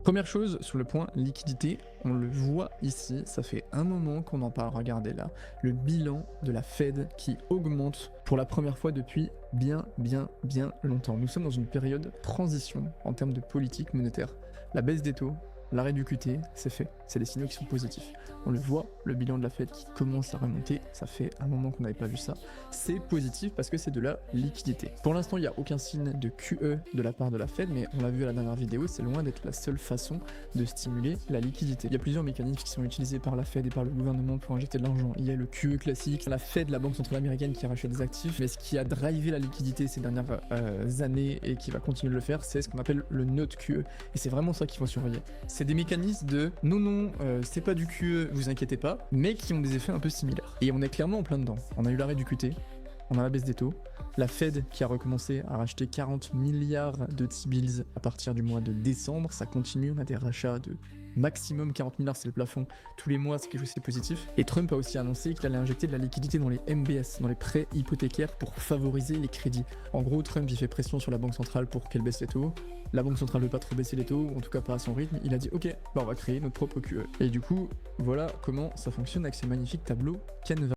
Première chose sur le point liquidité, on le voit ici, ça fait un moment qu'on en parle, regardez là, le bilan de la Fed qui augmente pour la première fois depuis bien longtemps. Nous sommes dans une période transition en termes de politique monétaire. La baisse des taux, l'arrêt du QT, c'est fait, c'est des signaux qui sont positifs. On le voit, le bilan de la Fed qui commence à remonter, ça fait un moment qu'on n'avait pas vu ça. C'est positif parce que c'est de la liquidité. Pour l'instant, il n'y a aucun signe de QE de la part de la Fed, mais on l'a vu à la dernière vidéo, c'est loin d'être la seule façon de stimuler la liquidité. Il y a plusieurs mécanismes qui sont utilisés par la Fed et par le gouvernement pour injecter de l'argent. Il y a le QE classique, la Fed, la Banque Centrale Américaine qui rachète des actifs, mais ce qui a drivé la liquidité ces dernières années et qui va continuer de le faire, c'est ce qu'on appelle le note QE. Et c'est vraiment ça qu'il faut surveiller. C'est des mécanismes de non, c'est pas du QE, vous inquiétez pas, mais qui ont des effets un peu similaires. Et on est clairement en plein dedans. On a eu l'arrêt du QT, on a la baisse des taux, la Fed qui a recommencé à racheter 40 milliards de T-bills à partir du mois de décembre, ça continue, on a des rachats de maximum 40 milliards, c'est le plafond, tous les mois, c'est quelque chose qui est positif. Et Trump a aussi annoncé qu'il allait injecter de la liquidité dans les MBS, dans les prêts hypothécaires pour favoriser les crédits. En gros, Trump il fait pression sur la Banque Centrale pour qu'elle baisse les taux. La Banque Centrale veut pas trop baisser les taux, en tout cas pas à son rythme. Il a dit ok, bah on va créer notre propre QE. Et du coup, voilà comment ça fonctionne avec ce magnifique tableau Canva.